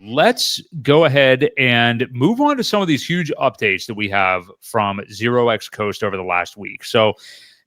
let's go ahead and move on to some of these huge updates that we have from 0x Coast over the last week. So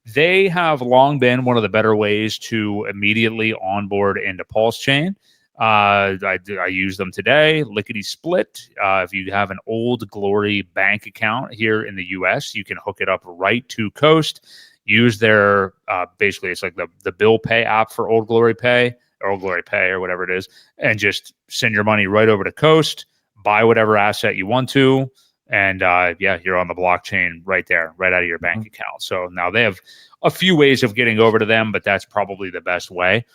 they have long been one of the better ways to immediately onboard into PulseChain. I use them today. Liquidity Split. If you have an Old Glory bank account here in the US, you can hook it up right to Coast. Use their basically it's like the bill pay app for Old Glory Pay or Old Glory Pay or whatever it is, and just send your money right over to Coast. Buy whatever asset you want to, and you're on the blockchain right there, right out of your bank account. So now they have a few ways of getting over to them, but that's probably the best way.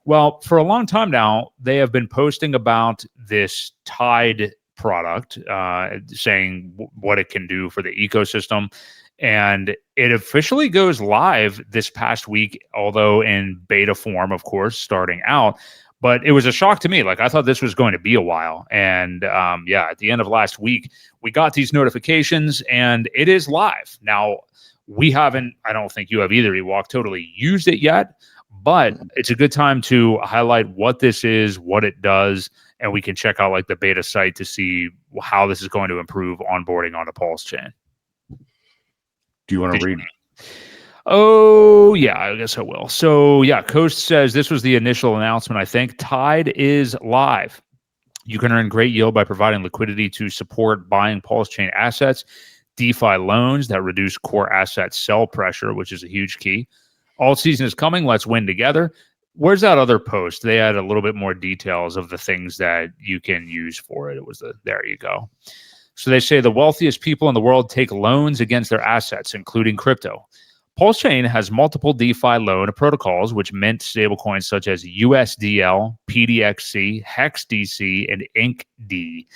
Well, for a long time now, they have been posting about this Tide product, saying what it can do for the ecosystem. And it officially goes live this past week, although in beta form, of course, starting out. But it was a shock to me. Like, I thought this was going to be a while. And at the end of last week, we got these notifications and it is live. Now, we haven't, I don't think you have either, Ewok, totally used it yet. But it's a good time to highlight what this is, what it does, and we can check out like the beta site to see how this is going to improve onboarding on the PulseChain. Do you want to read? Oh, yeah, I guess I will. So, yeah, Coast says this was the initial announcement, I think. Tide is live. You can earn great yield by providing liquidity to support buying PulseChain assets, DeFi loans that reduce core asset sell pressure, which is a huge key. Alt season is coming. Let's win together. Where's that other post? They had a little bit more details of the things that you can use for it. It was there you go. So they say the wealthiest people in the world take loans against their assets, including crypto. PulseChain has multiple DeFi loan protocols, which mint stablecoins such as USDL, PDXC, HEXDC, and INCD.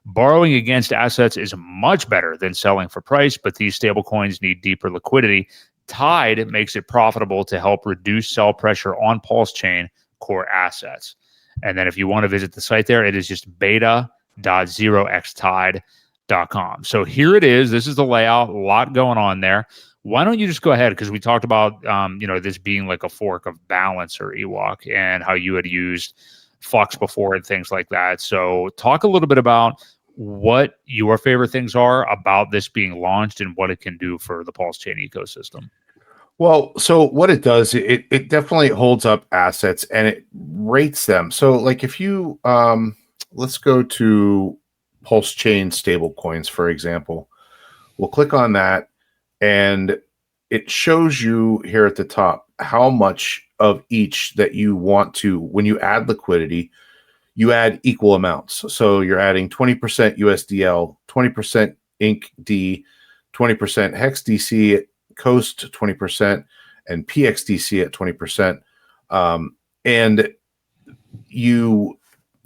Borrowing against assets is much better than selling for price, but these stablecoins need deeper liquidity. Tide makes it profitable to help reduce sell pressure on PulseChain core assets. And then if you want to visit the site there, it is just beta.0xtide.com. So here it is. This is the layout. A lot going on there. Why don't you just go ahead? Because we talked about this being like a fork of Balancer, Ewok, and how you had used Flux before and things like that. So talk a little bit about what your favorite things are about this being launched and what it can do for the PulseChain ecosystem. Well, so what it does, it definitely holds up assets and it rates them. So like if you, let's go to PulseChain stablecoins, for example. We'll click on that and it shows you here at the top how much of each that you want to, when you add liquidity, you add equal amounts. So you're adding 20% USDL, 20% INCD, 20% HEXDC at Coast, 20%, and PXDC at 20%. And you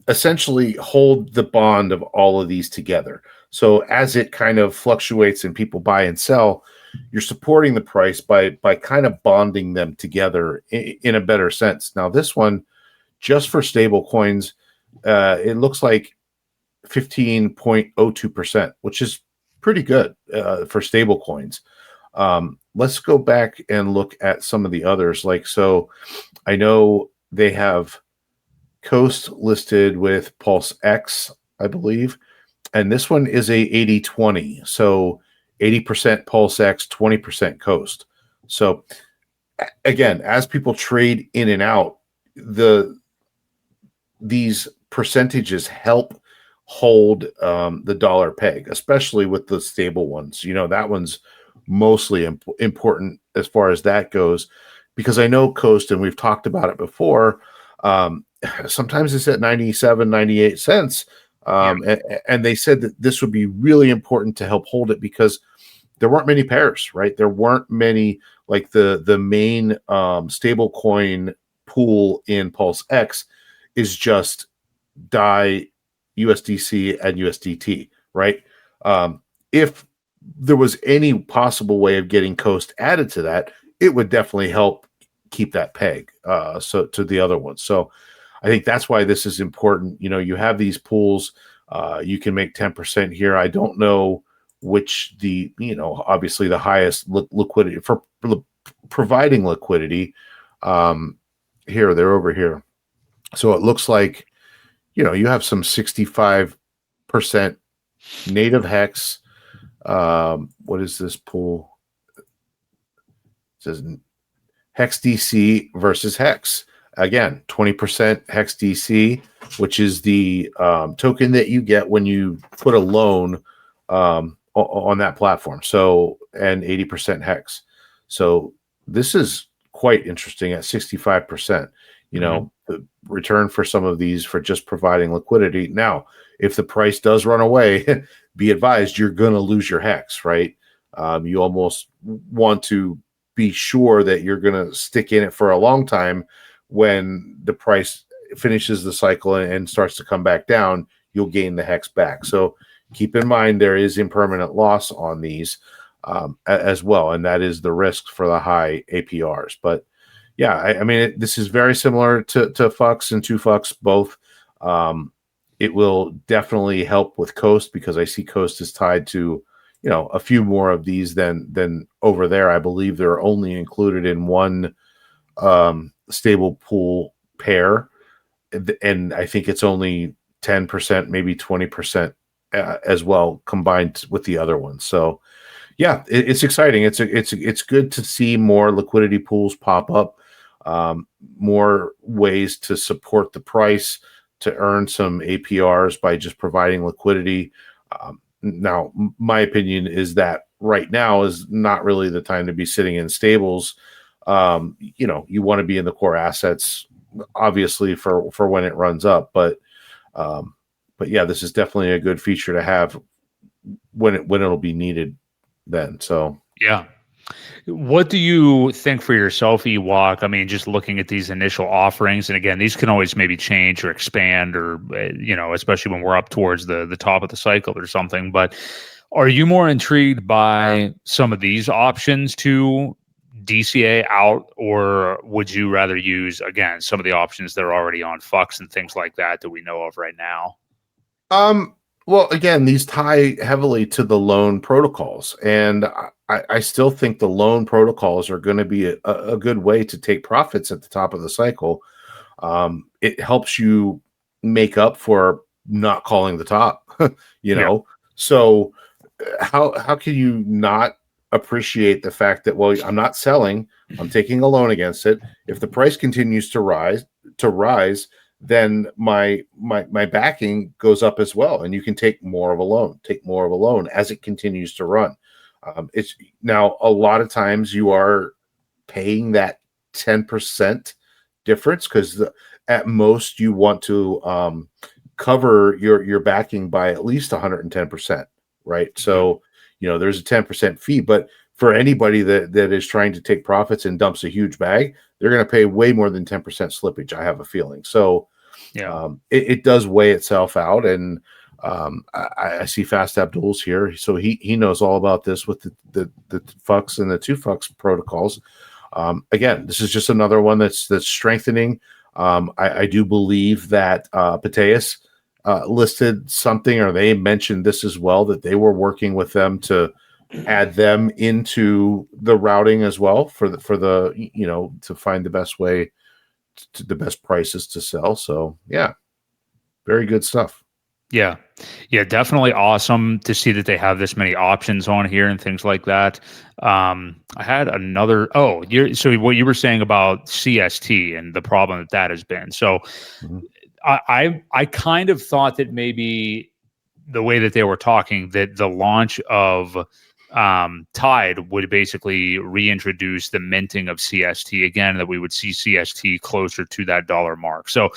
essentially hold the bond of all of these together. So as it kind of fluctuates and people buy and sell, you're supporting the price by kind of bonding them together in a better sense. Now, this one, just for stable coins, it looks like 15.02%, which is pretty good for stable coins. Let's go back and look at some of the others. Like, so I know they have Coast listed with PulseX, I believe, and this one is a 80-20. So 80% PulseX, 20% Coast. So again, as people trade in and out, these percentages help hold the dollar peg, especially with the stable ones. That one's mostly important as far as that goes, because I know Coast, and we've talked about it before, sometimes it's at 97, 98 cents. And they said that this would be really important to help hold it because there weren't many pairs, right? There weren't many, like the main stable coin pool in PulseX is just DAI, USDC, and USDT, right? If there was any possible way of getting Coast added to that, it would definitely help keep that peg so to the other ones. So I think that's why this is important. You have these pools, you can make 10% here. I don't know which obviously the highest liquidity for providing liquidity. Here, they're over here. So it looks like you have some 65% native hex. What is this pool? It says hex DC versus hex. Again, 20% hex DC, which is the token that you get when you put a loan on that platform. So, and 80% hex. So this is quite interesting at 65%. The return for some of these for just providing liquidity. Now, if the price does run away, be advised you're going to lose your hex, right? You almost want to be sure that you're going to stick in it for a long time. When the price finishes the cycle and starts to come back down, you'll gain the hex back. So keep in mind there is impermanent loss on these as well, and that is the risk for the high APRs. But yeah, I mean, this is very similar to Fux and 2Fux both. It will definitely help with Coast because I see Coast is tied to a few more of these than over there. I believe they're only included in one stable pool pair, and I think it's only 10%, maybe 20% as well combined with the other ones. So yeah, it's exciting. It's good to see more liquidity pools pop up, more ways to support the price, to earn some APRs by just providing liquidity. Now, my opinion is that right now is not really the time to be sitting in stables. You want to be in the core assets, obviously, for when it runs up. But yeah, this is definitely a good feature to have when it'll be needed then. So Yeah. What do you think for yourself, Ewok? I mean, just looking at these initial offerings, and again, these can always maybe change or expand, or especially when we're up towards the top of the cycle or something. But are you more intrigued by some of these options to DCA out, or would you rather use again some of the options that are already on Fux and things like that we know of right now? Well, again, these tie heavily to the loan protocols, and I still think the loan protocols are going to be a good way to take profits at the top of the cycle. It helps you make up for not calling the top, Yeah. So how can you not appreciate the fact that, well, I'm not selling, I'm taking a loan against it. If the price continues to rise, then my backing goes up as well, and you can take more of a loan as it continues to run. It's now a lot of times you are paying that 10% difference because at most you want to cover your backing by at least 110%, right? So there's a 10% fee, but for anybody that is trying to take profits and dumps a huge bag, they're going to pay way more than 10% slippage, I have a feeling. So Yeah. it does weigh itself out. And I see Fast Abdul's here. So he knows all about this with the Fux and the 2Fux protocols. Again, this is just another one that's strengthening. I do believe that Pateus listed something, or they mentioned this as well, that they were working with them to add them into the routing as well for the to find the best way to the best prices to sell. So yeah, very good stuff. Yeah. Yeah, definitely awesome to see that they have this many options on here and things like that. I had another, so what you were saying about CST and the problem that has been. So Mhm. I kind of thought that maybe the way that they were talking, that the launch of Tide would basically reintroduce the minting of CST again, that we would see CST closer to that dollar mark. So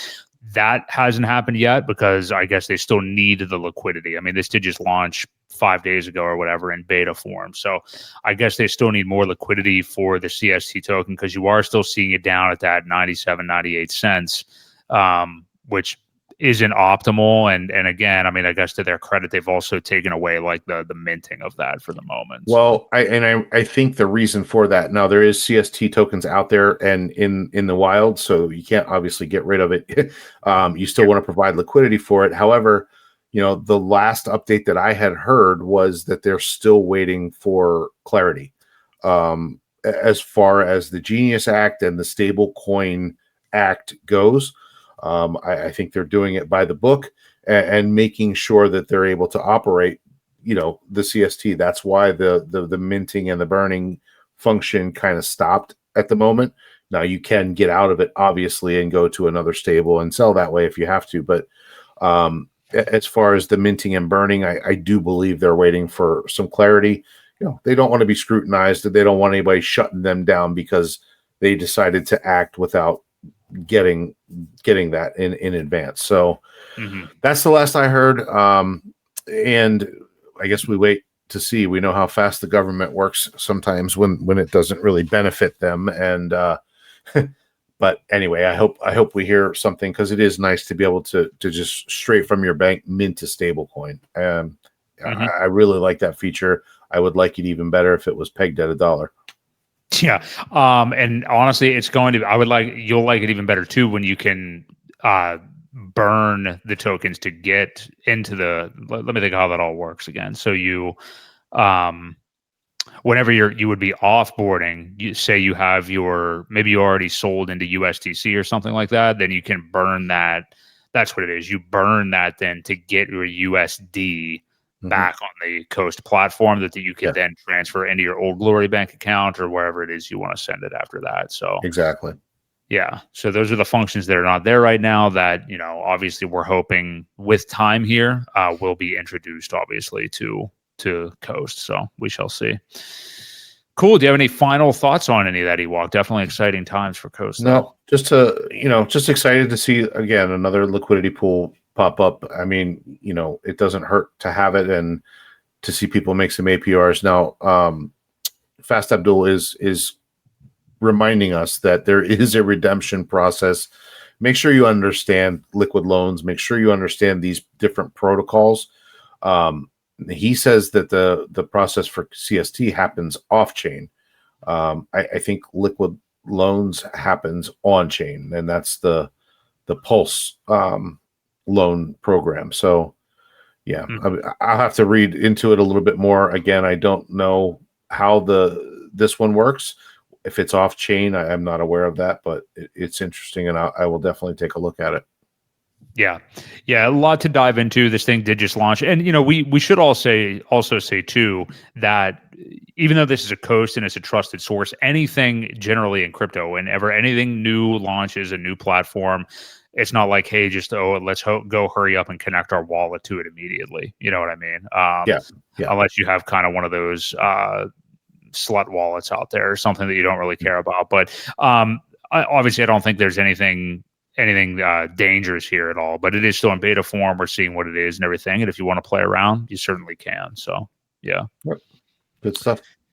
that hasn't happened yet because I guess they still need the liquidity. I mean, this did just launch 5 days ago or whatever in beta form. So I guess they still need more liquidity for the CST token because you are still seeing it down at that 97, 98 cents, which isn't optimal. And again, I mean, I guess to their credit, they've also taken away like the minting of that for the moment. Well, I think the reason for that, now there is CST tokens out there and in the wild, so you can't obviously get rid of it. You still want to provide liquidity for it. However, the last update that I had heard was that they're still waiting for clarity as far as the Genius Act and the Stable Coin Act goes. I think they're doing it by the book and making sure that they're able to operate, the CST. That's why the minting and the burning function kind of stopped at the moment. Now you can get out of it, obviously, and go to another stable and sell that way if you have to. But as far as the minting and burning, I do believe they're waiting for some clarity. They don't want to be scrutinized. They don't want anybody shutting them down because they decided to act without getting that in advance. So that's the last I heard. And I guess we wait to see. We know how fast the government works sometimes when it doesn't really benefit them. And but anyway, I hope we hear something, because it is nice to be able to just straight from your bank mint a stable coin. I really like that feature. I would like it even better if it was pegged at $1. Yeah. And honestly, you'll like it even better too when you can burn the tokens to get into let me think how that all works again. So you whenever you would be offboarding, you say you have maybe you already sold into USDC or something like that, then you can burn that. That's what it is. You burn that then to get your USD back on the Coast platform that you can then transfer into your Old Glory bank account or wherever it is you want to send it after that. So exactly. Yeah. So those are the functions that are not there right now that, obviously we're hoping with time here will be introduced, obviously, to Coast. So we shall see. Cool. Do you have any final thoughts on any of that, Ewok? Definitely exciting times for Coast. No, just excited to see, again, another liquidity pool pop up. I mean, it doesn't hurt to have it and to see people make some APRs. Now, Fast Abdul is reminding us that there is a redemption process. Make sure you understand liquid loans. Make sure you understand these different protocols. He says that the process for CST happens off chain. I think liquid loans happens on chain, and that's the Pulse loan program. So yeah, I'll have to read into it a little bit more. Again, I don't know how this one works. If it's off chain, I'm not aware of that, but it's interesting, and I will definitely take a look at it. Yeah. A lot to dive into. This thing did just launch, and we should also say too that even though this is a Coast and it's a trusted source, anything generally in crypto, whenever anything new launches, a new platform, it's not like, hey, just let's go hurry up and connect our wallet to it immediately. You know what I mean? Yeah. Unless you have kind of one of those slut wallets out there or something that you don't really care about. But obviously, I don't think there's anything dangerous here at all, but it is still in beta form. We're seeing what it is and everything. And if you want to play around, you certainly can. So, yeah. Good stuff.